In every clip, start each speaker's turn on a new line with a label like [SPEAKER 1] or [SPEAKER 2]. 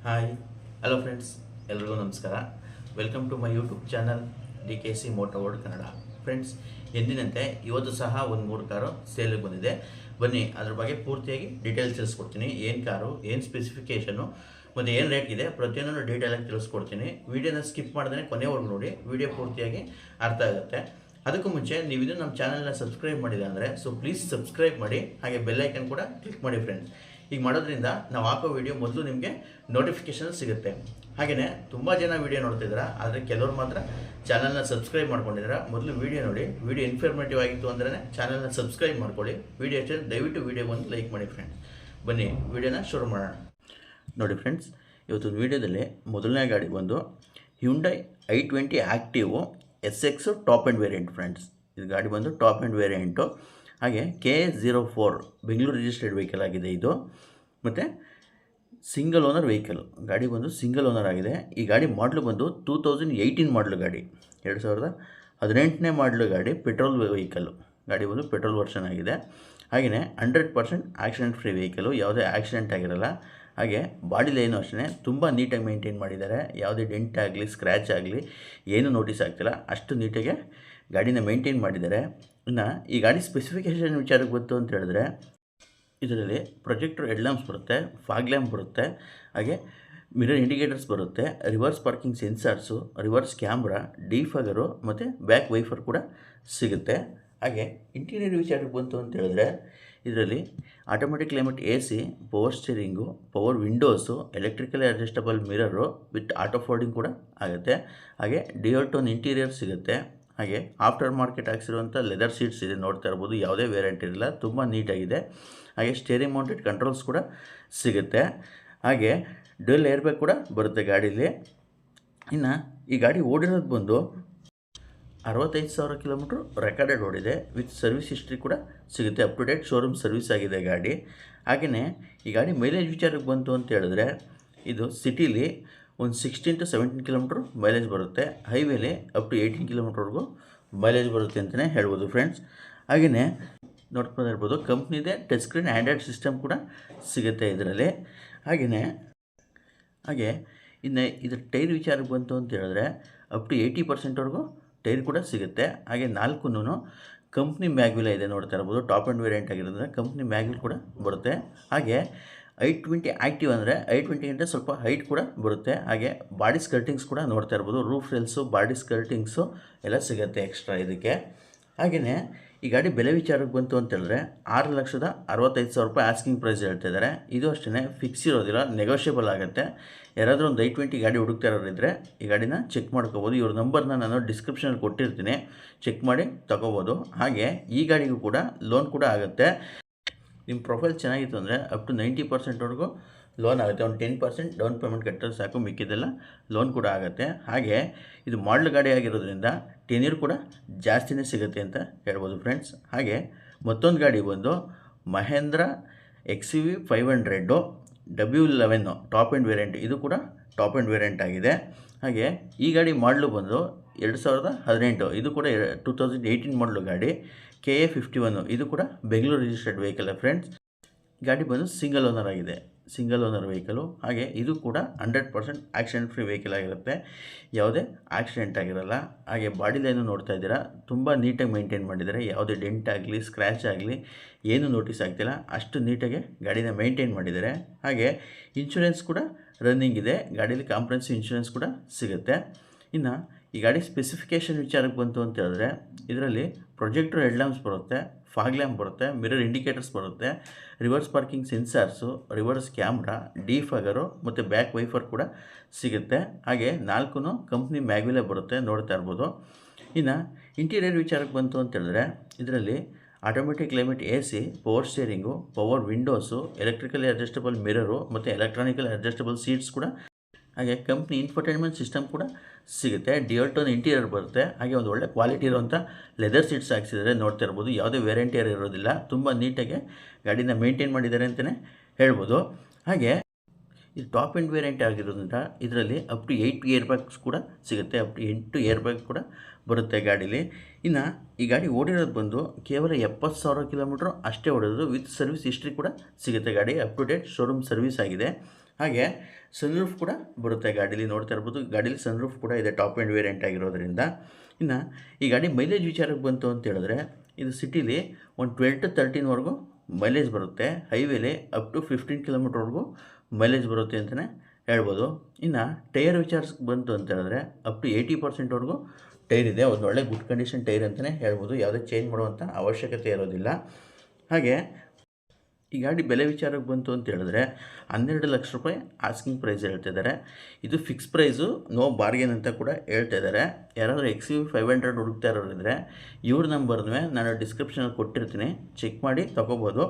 [SPEAKER 1] Hi hello friends, ಎಲ್ರಿಗೂ ನಮಸ್ಕಾರ. Welcome to my YouTube channel DKC moto world Kannada. Friends, ಎಂದಿನಂತೆ ಇವತ್ತು ಸಹ ಒಂದು 3 ಕಾರು ಸೇಲಿಗೆ ಬಂದಿದೆ. ಬನ್ನಿ ಅದ್ರ ಬಗ್ಗೆ ಪೂರ್ತಿಯಾಗಿ ಡೀಟೇಲ್ಸ್ ತಿಳಿಸ್ಕೊಡ್ತೀನಿ. ಏನು ಕಾರು, ಏನು ಸ್ಪೆಸಿಫಿಕೇಷನು ಮತ್ತು ಏನು ರೇಟ್ ಇದೆ ಪ್ರತಿಯೊಂದನ್ನು ಡೀಟೇಲಾಗಿ ತಿಳಿಸ್ಕೊಡ್ತೀನಿ. ವೀಡಿಯೋನ ಸ್ಕಿಪ್ ಮಾಡ್ದೇ ಕೊನೆವರೆಗೂ ನೋಡಿ, ವೀಡಿಯೋ ಪೂರ್ತಿಯಾಗಿ ಅರ್ಥ ಆಗುತ್ತೆ. ಅದಕ್ಕೂ ಮುಂಚೆ ನೀವು ಇದು ನಮ್ಮ ಚಾನಲ್ನ ಸಬ್ಸ್ಕ್ರೈಬ್ ಮಾಡಿದೆ ಅಂದರೆ ಪ್ಲೀಸ್ ಸಬ್ಸ್ಕ್ರೈಬ್ ಮಾಡಿ, ಹಾಗೆ ಬೆಲ್ಲೈಕನ್ ಕೂಡ ಕ್ಲಿಕ್ ಮಾಡಿ ಫ್ರೆಂಡ್ಸ್. ಈಗ ಮಾಡೋದ್ರಿಂದ ನಾವು ಹಾಕೋ ವೀಡಿಯೋ ಮೊದಲು ನಿಮಗೆ ನೋಟಿಫಿಕೇಷನ್ ಸಿಗುತ್ತೆ. ಹಾಗೆಯೇ ತುಂಬ ಜನ ವೀಡಿಯೋ ನೋಡ್ತಿದ್ದೀರಾ, ಆದರೆ ಕೆಲವರು ಮಾತ್ರ ಚಾನಲ್ನ ಸಬ್ಸ್ಕ್ರೈಬ್ ಮಾಡ್ಕೊಂಡಿದ್ದೀರಾ. ಮೊದಲು ವೀಡಿಯೋ ನೋಡಿ, ವೀಡಿಯೋ ಇನ್ಫಾರ್ಮೇಟಿವ್ ಆಗಿತ್ತು ಅಂದರೆ ಚಾನಲ್ನ ಸಬ್ಸ್ಕ್ರೈಬ್ ಮಾಡ್ಕೊಳ್ಳಿ. ವೀಡಿಯೋ ಅಷ್ಟೇ ದಯವಿಟ್ಟು ವೀಡಿಯೋ ಬಂದು ಲೈಕ್ ಮಾಡಿ ಫ್ರೆಂಡ್ಸ್. ಬನ್ನಿ ವೀಡಿಯೋನ ಶುರು ಮಾಡೋಣ. ನೋಡಿ ಫ್ರೆಂಡ್ಸ್, ಇವತ್ತು ವಿಡಿಯೋದಲ್ಲಿ ಮೊದಲನೇ ಗಾಡಿ ಬಂದು Hyundai i20 active SX top end variant friends. ಇದು ಗಾಡಿ ಬಂದು ಟಾಪ್ ಆ್ಯಂಡ್ ವೇರಿಯಂಟು. ಹಾಗೆ KA04 ಬೆಂಗಳೂರು ರಿಜಿಸ್ಟರ್ಡ್ ವೆಹಿಕಲ್ ಆಗಿದೆ ಇದು. ಮತ್ತು ಸಿಂಗಲ್ ಓನರ್ ವೆಹಿಕಲ್ ಗಾಡಿ ಬಂದು ಸಿಂಗಲ್ ಓನರ್ ಆಗಿದೆ. ಈ ಗಾಡಿ ಮಾಡಲು ಬಂದು 2018 ಮಾಡಲು ಗಾಡಿ, 2018ನೇ ಮಾಡಲು ಗಾಡಿ. ಪೆಟ್ರೋಲ್ ವೆಹಿಕಲ್ಲು ಗಾಡಿ ಬಂದು ಪೆಟ್ರೋಲ್ ವರ್ಷನ್ ಆಗಿದೆ. ಹಾಗೆಯೇ 100% ಆಕ್ಸಿಡೆಂಟ್ ಫ್ರೀ ವೆಹಿಕಲು, ಯಾವುದೇ ಆಕ್ಸಿಡೆಂಟ್ ಆಗಿರಲ್ಲ. ಹಾಗೆ ಬಾಡಿ ಲೈನು ಅಷ್ಟೇ ತುಂಬ ನೀಟಾಗಿ ಮೇಂಟೈನ್ ಮಾಡಿದ್ದಾರೆ. ಯಾವುದೇ ಡೆಂಟ್ ಆಗಲಿ ಸ್ಕ್ರ್ಯಾಚ್ ಆಗಲಿ ಏನೂ ನೋಟಿಸ್ ಆಗ್ತಿಲ್ಲ, ಅಷ್ಟು ನೀಟಾಗೆ ಗಾಡಿನ ಮೇಂಟೈನ್ ಮಾಡಿದ್ದಾರೆ. ಇನ್ನು ಈ ಗಾಡಿ ಸ್ಪೆಸಿಫಿಕೇಷನ್ ವಿಚಾರಕ್ಕೆ ಬಂತು ಅಂತ ಹೇಳಿದ್ರೆ, ಇದರಲ್ಲಿ ಪ್ರೊಜೆಕ್ಟರ್ ಹೆಡ್ ಲ್ಯಾಂಪ್ಸ್ ಬರುತ್ತೆ, ಫಾಗ್ ಲ್ಯಾಂಪ್ ಬರುತ್ತೆ, ಹಾಗೆ ಮಿರರ್ ಇಂಡಿಕೇಟರ್ಸ್ ಬರುತ್ತೆ, reverse parking sensors, reverse camera, defogger ಮತ್ತು ಬ್ಯಾಕ್ ವೈಫರ್ ಕೂಡ ಸಿಗುತ್ತೆ. ಹಾಗೆ ಇಂಟೀರಿಯರ್ ವಿಚಾರಕ್ಕೆ ಬಂತು ಅಂತ ಹೇಳಿದ್ರೆ, ಇದರಲ್ಲಿ automatic climate AC, power steering, power windows, electrically adjustable mirror with auto folding ಕೂಡ ಆಗುತ್ತೆ. ಹಾಗೆ ಡ್ಯುಯಲ್ ಟೋನ್ ಇಂಟೀರಿಯರ್ ಸಿಗುತ್ತೆ. ಹಾಗೆ ಆಫ್ಟರ್ ಮಾರ್ಕೆಟ್ ಹಾಕ್ಸಿರುವಂಥ ಲೆದರ್ ಸೀಟ್ಸ್ ಇದೆ, ನೋಡ್ತಾ ಇರ್ಬೋದು. ಯಾವುದೇ ವೇರಿಯಂಟ್ ಇರಲ್ಲ, ತುಂಬ ನೀಟಾಗಿದೆ. ಹಾಗೆ ಸ್ಟೇರಿಂಗ್ ಮೌಂಟೆಡ್ ಕಂಟ್ರೋಲ್ಸ್ ಕೂಡ ಸಿಗುತ್ತೆ. ಹಾಗೆ ಡ್ಯುಯಲ್ ಏರ್ ಬ್ಯಾಗ್ ಕೂಡ ಬರುತ್ತೆ ಗಾಡೀಲಿ. ಇನ್ನು ಈ ಗಾಡಿ ಓಡಿರೋದು ಬಂದು 65,000 ಕಿಲೋಮೀಟ್ರ್ ರೆಕಾರ್ಡೆಡ್ ಓಡಿದೆ. ವಿತ್ ಸರ್ವಿಸ್ ಹಿಸ್ಟ್ರಿ ಕೂಡ ಸಿಗುತ್ತೆ, up to date showroom service ಆಗಿದೆ ಗಾಡಿ. ಹಾಗೆಯೇ ಈ ಗಾಡಿ ಮೈಲೇಜ್ ವಿಚಾರಕ್ಕೆ ಬಂತು ಅಂತ ಹೇಳಿದ್ರೆ, ಇದು ಸಿಟಿಲಿ ಒಂದು 16 to 17 ಕಿಲೋಮೀಟ್ರ್ ಮೈಲೇಜ್ ಬರುತ್ತೆ. ಹೈವೇಲಿ ಅಪ್ ಟು 18 ಕಿಲೋಮೀಟ್ರ್ವರೆಗೂ ಮೈಲೇಜ್ ಬರುತ್ತೆ ಅಂತಲೇ ಹೇಳ್ಬೋದು ಫ್ರೆಂಡ್ಸ್. ಹಾಗೆಯೇ ನೋಡ್ಕೊಂಡು ಇರ್ಬೋದು, ಕಂಪ್ನಿದೆ ಟಚ್ ಸ್ಕ್ರೀನ್ ಆ್ಯಂಡ್ರಾಯ್ಡ್ ಸಿಸ್ಟಮ್ ಕೂಡ ಸಿಗುತ್ತೆ ಇದರಲ್ಲಿ. ಹಾಗೆ ಇನ್ನು ಇದ್ರ ಟೈರ್ ವಿಚಾರಕ್ಕೆ ಬಂತು ಅಂತ ಹೇಳಿದ್ರೆ, ಅಪ್ ಟು 80%ವರೆಗೂ ಟೈರ್ ಕೂಡ ಸಿಗುತ್ತೆ. ಹಾಗೆ 4 ಕಂಪ್ನಿ ಮ್ಯಾಗ್ವಿಲ ಇದೆ, ನೋಡ್ತಾ ಇರ್ಬೋದು. ಟಾಪ್ ಆ್ಯಂಡ್ ವೇರಿಯಂಟ್ ಆಗಿರೋದ್ರಿಂದ ಕಂಪ್ನಿ ಮ್ಯಾಗ್ವಿಲ್ ಕೂಡ ಬರುತ್ತೆ. ಹಾಗೆ i20 ಆ್ಯಕ್ಟಿವ್ ಅಂದರೆ i20 ಸ್ವಲ್ಪ ಹೈಟ್ ಕೂಡ ಬರುತ್ತೆ. ಹಾಗೆ ಬಾಡಿ ಸ್ಕರ್ಟಿಂಗ್ಸ್ ಕೂಡ ನೋಡ್ತಾ ಇರ್ಬೋದು. ರೂಫ್ ರೇಲ್ಸು, ಬಾಡಿ ಸ್ಕರ್ಟಿಂಗ್ಸು ಎಲ್ಲ ಸಿಗುತ್ತೆ ಎಕ್ಸ್ಟ್ರಾ ಇದಕ್ಕೆ. ಹಾಗೆಯೇ ಈ ಗಾಡಿ ಬೆಲೆ ವಿಚಾರಕ್ಕೆ ಬಂತು ಅಂತ ಹೇಳಿದ್ರೆ, 6,65,000 ಆಸ್ಕಿಂಗ್ ಪ್ರೈಸ್ ಹೇಳ್ತಿದ್ದಾರೆ. ಇದು ಅಷ್ಟೇ ಫಿಕ್ಸ್ ಇರೋದಿಲ್ಲ, ನೆಗೋಷಿಯಬಲ್ ಆಗುತ್ತೆ. ಯಾರಾದರೂ ಒಂದು i20 ಗಾಡಿ ಹುಡುಕ್ತಾ ಇರೋರಿದ್ದರೆ ಈ ಗಾಡಿನ ಚೆಕ್ ಮಾಡ್ಕೋಬೋದು. ಇವ್ರ ನಂಬರ್ನ ನಾನು ಡಿಸ್ಕ್ರಿಪ್ಷನಲ್ಲಿ ಕೊಟ್ಟಿರ್ತೀನಿ, ಚೆಕ್ ಮಾಡಿ ತೊಗೋಬೋದು. ಹಾಗೆ ಈ ಗಾಡಿಗೂ ಕೂಡ ಲೋನ್ ಕೂಡ ಆಗುತ್ತೆ. ನಿಮ್ಮ ಪ್ರೊಫೈಲ್ ಚೆನ್ನಾಗಿತ್ತು ಅಂದರೆ ಅಪ್ ಟು 90%ವರೆಗೂ ಲೋನ್ ಆಗುತ್ತೆ. ಒಂದು 10% ಡೌನ್ ಪೇಮೆಂಟ್ ಕಟ್ಟರೆ ಸಾಕು, ಮಿಕ್ಕಿದ್ದೆಲ್ಲ ಲೋನ್ ಕೂಡ ಆಗುತ್ತೆ. ಹಾಗೆ ಇದು ಮಾಡಲ್ ಗಾಡಿ ಆಗಿರೋದ್ರಿಂದ ಟೆನ್ಯೂರ್ ಕೂಡ ಜಾಸ್ತಿನೇ ಸಿಗುತ್ತೆ ಅಂತ ಹೇಳ್ಬೋದು ಫ್ರೆಂಡ್ಸ್. ಹಾಗೆ ಮತ್ತೊಂದು ಗಾಡಿ ಬಂದು Mahindra XUV 500 W11 top end variant. ಇದು ಕೂಡ ಟಾಪ್ ಆ್ಯಂಡ್ ವೇರಿಯಂಟ್ ಆಗಿದೆ. ಹಾಗೆ ಈ ಗಾಡಿ ಮಾಡಲು ಬಂದು 2018, ಇದು ಕೂಡ 2018 ಮಾಡಲು ಗಾಡಿ. KA51 ಇದು ಕೂಡ ಬೆಂಗಳೂರು ರಿಜಿಸ್ಟರ್ಡ್ ವೆಹಿಕಲ್ ಫ್ರೆಂಡ್ಸ್. ಗಾಡಿ ಬಂದು ಸಿಂಗಲ್ ಓನರ್ ಆಗಿದೆ, ಸಿಂಗಲ್ ಓನರ್ ವೆಹಿಕಲು. ಹಾಗೆ ಇದು ಕೂಡ 100% ಆಕ್ಸಿಡೆಂಟ್ ಫ್ರೀ ವೆಹಿಕಲ್ ಆಗಿರುತ್ತೆ, ಯಾವುದೇ ಆಕ್ಸಿಡೆಂಟ್ ಆಗಿರಲ್ಲ. ಹಾಗೆ ಬಾಡಿ ಲೈನು ನೋಡ್ತಾ ಇದ್ದೀರಾ, ತುಂಬ ನೀಟಾಗಿ ಮೇಂಟೈನ್ ಮಾಡಿದ್ದಾರೆ. ಯಾವುದೇ ಡೆಂಟ್ ಆಗಲಿ ಸ್ಕ್ರ್ಯಾಚ್ ಆಗಲಿ ಏನೂ ನೋಟಿಸ್ ಆಗ್ತಿಲ್ಲ, ಅಷ್ಟು ನೀಟಾಗಿ ಗಾಡಿನ ಮೇಂಟೈನ್ ಮಾಡಿದ್ದಾರೆ. ಹಾಗೆ ಇನ್ಶೂರೆನ್ಸ್ ಕೂಡ ರನ್ನಿಂಗ್ ಇದೆ, ಗಾಡೀಲಿ ಕಾಂಪ್ರಹೆನ್ಸಿವ್ ಇನ್ಶೂರೆನ್ಸ್ ಕೂಡ ಸಿಗುತ್ತೆ. ಇನ್ನು ಈ ಗಾಡಿ ಸ್ಪೆಸಿಫಿಕೇಷನ್ ವಿಚಾರಕ್ಕೆ ಬಂತು ಅಂತ ಹೇಳಿದ್ರೆ, ಇದರಲ್ಲಿ ಪ್ರೊಜೆಕ್ಟರ್ ಹೆಡ್ ಲ್ಯಾಂಪ್ಸ್ ಬರುತ್ತೆ, ಫಾಗ್ ಲ್ಯಾಂಪ್ ಬರುತ್ತೆ, ಮಿರರ್ ಇಂಡಿಕೇಟರ್ಸ್ ಬರುತ್ತೆ, reverse parking sensors, reverse camera, defogger ಮತ್ತು ಬ್ಯಾಕ್ ವೈಫರ್ ಕೂಡ ಸಿಗುತ್ತೆ. ಹಾಗೆ 4 ಕಂಪ್ನಿ ಮ್ಯಾಗ್ವಿಲೇ ಬರುತ್ತೆ, ನೋಡ್ತಾ ಇರ್ಬೋದು. ಇನ್ನು ಇಂಟೀರಿಯರ್ ವಿಚಾರಕ್ಕೆ ಬಂತು ಅಂತ ಹೇಳಿದ್ರೆ, ಇದರಲ್ಲಿ automatic climate AC, power steering, power windows, electrically adjustable mirror ಮತ್ತು ಎಲೆಕ್ಟ್ರಾನಿಕಲಿ ಅಡ್ಜಸ್ಟಬಲ್ ಸೀಟ್ಸ್ ಕೂಡ, ಹಾಗೆ ಕಂಪ್ನಿ ಇನ್ಫರ್ಟೈನ್ಮೆಂಟ್ ಸಿಸ್ಟಮ್ ಕೂಡ ಸಿಗುತ್ತೆ. ಡ್ಯುಯಲ್ ಟೋನ್ ಇಂಟೀರಿಯರ್ ಬರುತ್ತೆ. ಹಾಗೆ ಒಂದು ಒಳ್ಳೆ ಕ್ವಾಲಿಟಿ ಇರುವಂಥ ಲೆದರ್ ಸೀಟ್ಸ್ ಹಾಕ್ಸಿದ್ದಾರೆ, ನೋಡ್ತಾ ಇರ್ಬೋದು. ಯಾವುದೇ ವೇರಿಯಂಟಿಯರ್ ಇರೋದಿಲ್ಲ, ತುಂಬ ನೀಟಾಗಿ ಗಾಡಿನ ಮೇಂಟೈನ್ ಮಾಡಿದ್ದಾರೆ ಅಂತಲೇ ಹೇಳ್ಬೋದು. ಹಾಗೆ ಇದು ಟಾಪ್ ಆ್ಯಂಡ್ ವೇರಿಯಂಟ್ ಆಗಿರೋದ್ರಿಂದ ಇದರಲ್ಲಿ ಅಪ್ ಟು 8 ಏರ್ ಬ್ಯಾಗ್ಸ್ ಕೂಡ ಸಿಗುತ್ತೆ, ಅಪ್ ಟು 8 ಏರ್ ಬ್ಯಾಗ್ ಕೂಡ ಬರುತ್ತೆ ಗಾಡೀಲಿ. ಇನ್ನು ಈ ಗಾಡಿ ಓಡಿರೋದು ಬಂದು ಕೇವಲ 70,000 ಕಿಲೋಮೀಟ್ರ್ ಅಷ್ಟೇ ಓಡಿರೋದು. ವಿತ್ ಸರ್ವಿಸ್ ಹಿಸ್ಟ್ರಿ ಕೂಡ ಸಿಗುತ್ತೆ. ಗಾಡಿ up to date showroom service ಆಗಿದೆ. ಹಾಗೆ ಸನ್ರೂಫ್ ಕೂಡ ಬರುತ್ತೆ ಗಾಡೀಲಿ, ನೋಡ್ತಾ ಇರ್ಬೋದು. ಗಾಡೀಲಿ ಸನ್ರೂಫ್ ಕೂಡ ಇದೆ, ಟಾಪ್ ಆ್ಯಂಡ್ ವೇರಿಯಂಟ್ ಆಗಿರೋದ್ರಿಂದ. ಇನ್ನು ಈ ಗಾಡಿ ಮೈಲೇಜ್ ವಿಚಾರಕ್ಕೆ ಬಂತು ಅಂತ ಹೇಳಿದ್ರೆ, ಇದು ಸಿಟಿಲಿ ಒಂದು 12 to 13ವರೆಗೂ ಮೈಲೇಜ್ ಬರುತ್ತೆ. ಹೈವೇಲಿ ಅಪ್ ಟು 15 ಕಿಲೋಮೀಟ್ರ್ವರೆಗೂ ಮೈಲೇಜ್ ಬರುತ್ತೆ ಅಂತಲೇ ಹೇಳ್ಬೋದು. ಇನ್ನು ಟೈರ್ ವಿಚಾರಕ್ಕೆ ಬಂತು ಅಂತ ಹೇಳಿದ್ರೆ ಅಪ್ ಟು 80%ವರೆಗೂ ಟೈರ್ ಇದೆ. ಒಂದು ಒಳ್ಳೆ ಗುಡ್ ಕಂಡೀಷನ್ ಟೈರ್ ಅಂತಲೇ ಹೇಳ್ಬೋದು, ಯಾವುದೇ ಚೇಂಜ್ ಮಾಡುವಂಥ ಅವಶ್ಯಕತೆ ಇರೋದಿಲ್ಲ. ಹಾಗೆ ಈ ಗಾಡಿ ಬೆಲೆ ವಿಚಾರಕ್ಕೆ ಬಂತು ಅಂತ ಹೇಳಿದ್ರೆ 12 ಲಕ್ಷ ರೂಪಾಯಿ ಆಸ್ಕಿಂಗ್ ಪ್ರೈಸ್ ಹೇಳ್ತಿದ್ದಾರೆ. ಇದು ಫಿಕ್ಸ್ ಪ್ರೈಸು, ನೋ ಬಾರ್ಗೇನ್ ಅಂತ ಕೂಡ ಹೇಳ್ತಾ ಇದ್ದಾರೆ. ಯಾರಾದರೂ XUV500 ಹುಡುಕ್ತಾ ಇರೋರಿದ್ರೆ ಇವ್ರ ನಂಬರ್ನೂ ನಾನು ಡಿಸ್ಕ್ರಿಪ್ಷನಲ್ಲಿ ಕೊಟ್ಟಿರ್ತೀನಿ, ಚೆಕ್ ಮಾಡಿ ತೊಗೋಬೋದು.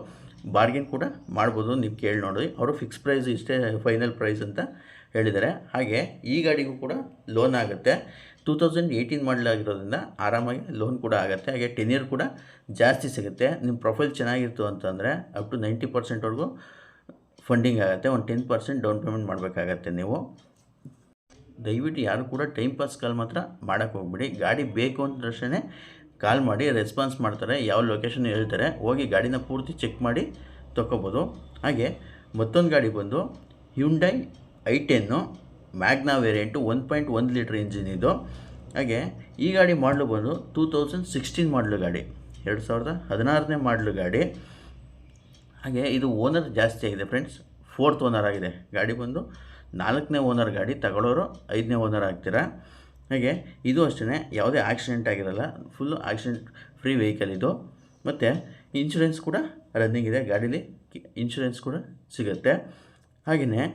[SPEAKER 1] ಬಾರ್ಗೇನ್ ಕೂಡ ಮಾಡ್ಬೋದು, ನೀವು ಕೇಳಿ ನೋಡಿ. ಅವರು ಫಿಕ್ಸ್ ಪ್ರೈಸ್ ಇಷ್ಟೇ ಫೈನಲ್ ಪ್ರೈಸ್ ಅಂತ ಹೇಳಿದ್ದಾರೆ. ಹಾಗೆ ಈ ಗಾಡಿಗೂ ಕೂಡ ಲೋನ್ ಆಗುತ್ತೆ. 2018 ಮಾಡಲ್ ಆಗಿರೋದ್ರಿಂದ ಆರಾಮಾಗಿ ಲೋನ್ ಕೂಡ ಆಗುತ್ತೆ. ಹಾಗೆ 10 ಇಯರ್ ಕೂಡ ಜಾಸ್ತಿ ಸಿಗುತ್ತೆ. ನಿಮ್ಮ ಪ್ರೊಫೈಲ್ ಚೆನ್ನಾಗಿತ್ತು ಅಂತಂದರೆ ಅಪ್ ಟು 90%ವರೆಗೂ ಫಂಡಿಂಗ್ ಆಗುತ್ತೆ. ಒಂದು 10% ಡೌನ್ ಪೇಮೆಂಟ್ ಮಾಡಬೇಕಾಗತ್ತೆ ನೀವು. ದಯವಿಟ್ಟು ಯಾರು ಕೂಡ ಟೈಮ್ ಪಾಸ್ ಕಾಲ್ ಮಾತ್ರ ಮಾಡೋಕ್ಕೆ ಹೋಗ್ಬಿಡಿ. ಗಾಡಿ ಬೇಕು ಅಂದ ತಕ್ಷಣ ಕಾಲ್ ಮಾಡಿ, ರೆಸ್ಪಾನ್ಸ್ ಮಾಡ್ತಾರೆ, ಯಾವ ಲೊಕೇಶನ್ ಹೇಳ್ತಾರೆ, ಹೋಗಿ ಗಾಡಿನ ಪೂರ್ತಿ ಚೆಕ್ ಮಾಡಿ ತೊಗೋಬೋದು. ಹಾಗೆ ಮತ್ತೊಂದು ಗಾಡಿ ಬಂದು Hyundai i10 Magna variant 1.1 litre engine ಇದು. ಹಾಗೆ ಈ ಗಾಡಿ ಮಾಡಲು ಬಂದು 2016 ಮಾಡಲು ಗಾಡಿ, 2016ನೇ ಮಾಡಲು ಗಾಡಿ. ಹಾಗೆ ಇದು ಓನರ್ ಜಾಸ್ತಿ ಆಗಿದೆ ಫ್ರೆಂಡ್ಸ್, 4th ಓನರ್ ಆಗಿದೆ. ಗಾಡಿ ಬಂದು 4ನೇ ಓನರ್ ಗಾಡಿ, ತಗೊಳ್ಳೋರು 5ನೇ ಓನರ್ ಆಗ್ತೀರಾ. ಹಾಗೆ ಇದು ಅಷ್ಟೇ, ಯಾವುದೇ ಆಕ್ಸಿಡೆಂಟ್ ಆಗಿರಲ್ಲ, ಫುಲ್ಲು ಆಕ್ಸಿಡೆಂಟ್ ಫ್ರೀ ವೆಹಿಕಲ್ ಇದು. ಮತ್ತು ಇನ್ಶೂರೆನ್ಸ್ ಕೂಡ ರನ್ನಿಂಗ್ ಇದೆ, ಗಾಡೀಲಿ ಇನ್ಶೂರೆನ್ಸ್ ಕೂಡ ಸಿಗುತ್ತೆ. ಹಾಗೆಯೇ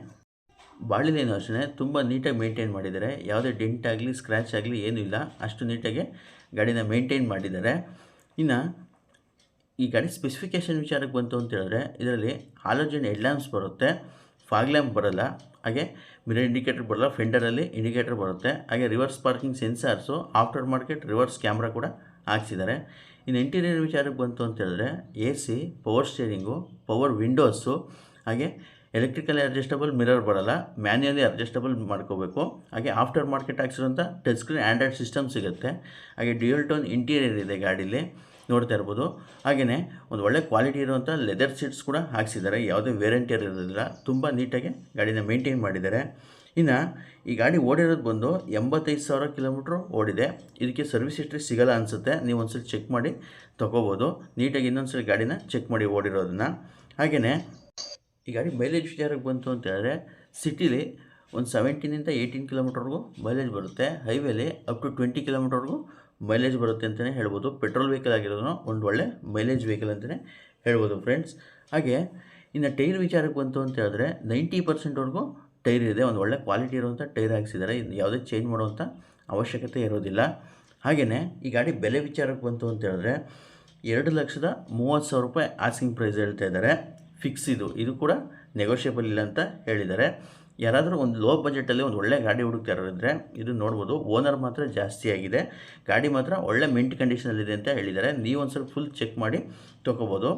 [SPEAKER 1] ಬಾಳಿಲೇನೂ ಅಷ್ಟೇ ತುಂಬ ನೀಟಾಗಿ ಮೇಂಟೈನ್ ಮಾಡಿದ್ದಾರೆ. ಯಾವುದೇ ಡೆಂಟ್ ಆಗಲಿ ಸ್ಕ್ರ್ಯಾಚ್ ಆಗಲಿ ಏನೂ ಇಲ್ಲ, ಅಷ್ಟು ನೀಟಾಗಿ ಗಾಡಿನ ಮೇಂಟೈನ್ ಮಾಡಿದ್ದಾರೆ. ಇನ್ನು ಈ ಗಾಡಿ ಸ್ಪೆಸಿಫಿಕೇಷನ್ ವಿಚಾರಕ್ಕೆ ಬಂತು ಅಂತ ಹೇಳಿದ್ರೆ ಇದರಲ್ಲಿ ಹಾಲೋಜನ್ ಹೆಡ್ ಲ್ಯಾಂಪ್ಸ್ ಬರುತ್ತೆ, ಫಾಗ್ ಲ್ಯಾಂಪ್ ಬರೋಲ್ಲ. ಹಾಗೆ ಮಿರರ್ ಇಂಡಿಕೇಟರ್ ಬರೋಲ್ಲ, ಫೆಂಡರಲ್ಲಿ ಇಂಡಿಕೇಟರ್ ಬರುತ್ತೆ. ಹಾಗೆ reverse parking sensors, after market reverse camera ಕೂಡ ಹಾಕ್ಸಿದ್ದಾರೆ. ಇನ್ನು ಇಂಟೀರಿಯರ್ ವಿಚಾರಕ್ಕೆ ಬಂತು ಅಂತ ಹೇಳಿದ್ರೆ AC, power steering, power windows, ಹಾಗೆ ಎಲೆಕ್ಟ್ರಿಕಲ್ ಅಡ್ಜಸ್ಟಬಲ್ ಮಿರರ್ ಬರೋಲ್ಲ, ಮ್ಯಾನ್ಯಲಿ ಅಡ್ಜಸ್ಟಬಲ್ ಮಾಡ್ಕೋಬೇಕು. ಹಾಗೆ ಆಫ್ಟರ್ ಮಾರ್ಕೆಟ್ ಹಾಕ್ಸಿರೋಂಥ ಟಚ್ ಸ್ಕ್ರೀನ್ ಆ್ಯಂಡ್ರಾಯ್ಡ್ ಸಿಸ್ಟಮ್ ಸಿಗುತ್ತೆ. ಹಾಗೆ ಡ್ಯೂಯಲ್ ಟೋನ್ ಇಂಟೀರಿಯರ್ ಇದೆ ಗಾಡೀಲಿ, ನೋಡ್ತಾ ಇರ್ಬೋದು. ಹಾಗೆಯೇ ಒಂದು ಒಳ್ಳೆ ಕ್ವಾಲಿಟಿ ಇರುವಂಥ ಲೆದರ್ ಸೀಟ್ಸ್ ಕೂಡ ಹಾಕ್ಸಿದ್ದಾರೆ, ಯಾವುದೇ ವೇರಿಯಂಟಿಯರ್ ಇರೋದಿಲ್ಲ, ತುಂಬ ನೀಟಾಗಿ ಗಾಡಿನ ಮೇಂಟೈನ್ ಮಾಡಿದ್ದಾರೆ. ಇನ್ನು ಈ ಗಾಡಿ ಓಡಿರೋದು ಬಂದು 85,000 ಕಿಲೋಮೀಟ್ರ್ ಓಡಿದೆ. ಇದಕ್ಕೆ ಸರ್ವಿಸ್ ಹಿಸ್ಟ್ರಿ ಸಿಗೋಲ್ಲ ಅನಿಸುತ್ತೆ, ನೀವು ಒಂದ್ಸಲ ಚೆಕ್ ಮಾಡಿ ತೊಗೋಬೋದು. ನೀಟಾಗಿ ಇನ್ನೊಂದ್ಸಲ ಗಾಡಿನ ಚೆಕ್ ಮಾಡಿ ಓಡಿರೋದನ್ನು. ಹಾಗೆಯೇ ಈ ಗಾಡಿ ಮೈಲೇಜ್ ವಿಚಾರಕ್ಕೆ ಬಂತು ಅಂತ ಹೇಳಿದ್ರೆ ಸಿಟಿಲಿ ಒಂದು 17 to 18 ಕಿಲೋಮೀಟ್ರ್ವರೆಗೂ ಮೈಲೇಜ್ ಬರುತ್ತೆ. ಹೈವೇಲಿ ಅಪ್ ಟು 20 ಕಿಲೋಮೀಟ್ರ್ವರೆಗೂ ಮೈಲೇಜ್ ಬರುತ್ತೆ ಅಂತಲೇ ಹೇಳ್ಬೋದು. ಪೆಟ್ರೋಲ್ ವೆಹಿಕಲ್ ಆಗಿರೋದು ಒಂದು ಒಳ್ಳೆ ಮೈಲೇಜ್ ವೆಹಿಕಲ್ ಅಂತಲೇ ಹೇಳ್ಬೋದು ಫ್ರೆಂಡ್ಸ್. ಹಾಗೆ ಇನ್ನು ಟೈರ್ ವಿಚಾರಕ್ಕೆ ಬಂತು ಅಂತ ಹೇಳಿದ್ರೆ 90%ವರೆಗೂ ಟೈರ್ ಇದೆ. ಒಂದು ಒಳ್ಳೆ ಕ್ವಾಲಿಟಿ ಇರುವಂಥ ಟೈರ್ ಹಾಕ್ಸಿದ್ದಾರೆ, ಯಾವುದೇ ಚೇಂಜ್ ಮಾಡುವಂಥ ಅವಶ್ಯಕತೆ ಇರೋದಿಲ್ಲ. ಹಾಗೆಯೇ ಈ ಗಾಡಿ ಬೆಲೆ ವಿಚಾರಕ್ಕೆ ಬಂತು ಅಂತ ಹೇಳಿದ್ರೆ 2,30,000 ರೂಪಾಯಿ ಆಸ್ಕಿಂಗ್ ಪ್ರೈಸ್ ಹೇಳ್ತಾ ಇದ್ದಾರೆ. ಫಿಕ್ಸ್ ಇದು ಕೂಡ ನೆಗೋಷಿಯಬಲ್ ಇಲ್ಲ ಅಂತ ಹೇಳಿದ್ದಾರೆ. ಯಾರಾದರೂ ಒಂದು ಲೋ ಬಜೆಟಲ್ಲಿ ಒಂದು ಒಳ್ಳೆ ಗಾಡಿ ಹುಡುಕ್ತಾ ಇರೋರಿದ್ರೆ ಇದು ನೋಡ್ಬೋದು. ಓನರ್ ಮಾತ್ರ ಜಾಸ್ತಿ ಆಗಿದೆ, ಗಾಡಿ ಮಾತ್ರ ಒಳ್ಳೆ ಮಿಂಟ್ ಕಂಡೀಷನಲ್ಲಿದೆ ಅಂತ ಹೇಳಿದ್ದಾರೆ. ನೀವು ಒಂದು ಸ್ವಲ್ಪ ಫುಲ್ ಚೆಕ್ ಮಾಡಿ ತೊಗೋಬೋದು.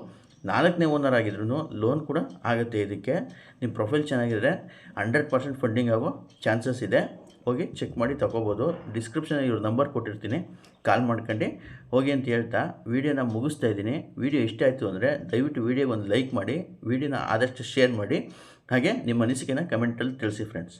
[SPEAKER 1] 4ನೇ ಓನರ್ ಆಗಿದ್ರೂ ಲೋನ್ ಕೂಡ ಆಗುತ್ತೆ. ಇದಕ್ಕೆ ನಿಮ್ಮ ಪ್ರೊಫೈಲ್ ಚೆನ್ನಾಗಿದ್ರೆ 100% ಫಂಡಿಂಗ್ ಆಗೋ ಚಾನ್ಸಸ್ ಇದೆ. ಹೋಗಿ ಚೆಕ್ ಮಾಡಿ ತೊಗೋಬೋದು. ಡಿಸ್ಕ್ರಿಪ್ಷನಲ್ಲಿ ಇವ್ರ ನಂಬರ್ ಕೊಟ್ಟಿರ್ತೀನಿ, ಕಾಲ್ ಮಾಡ್ಕೊಂಡು ಹೋಗಿ ಅಂತ ಹೇಳ್ತಾ ವೀಡಿಯೋನ ಮುಗಿಸ್ತಾ ಇದ್ದೀನಿ. ವೀಡಿಯೋ ಇಷ್ಟ ಆಯಿತು ಅಂದರೆ ದಯವಿಟ್ಟು ವೀಡಿಯೋಗೆ ಒಂದು ಲೈಕ್ ಮಾಡಿ, ವೀಡಿಯೋನ ಆದಷ್ಟು ಶೇರ್ ಮಾಡಿ. ಹಾಗೆ ನಿಮ್ಮ ಅನಿಸಿಕೆನ ಕಮೆಂಟಲ್ಲಿ ತಿಳಿಸಿ ಫ್ರೆಂಡ್ಸ್.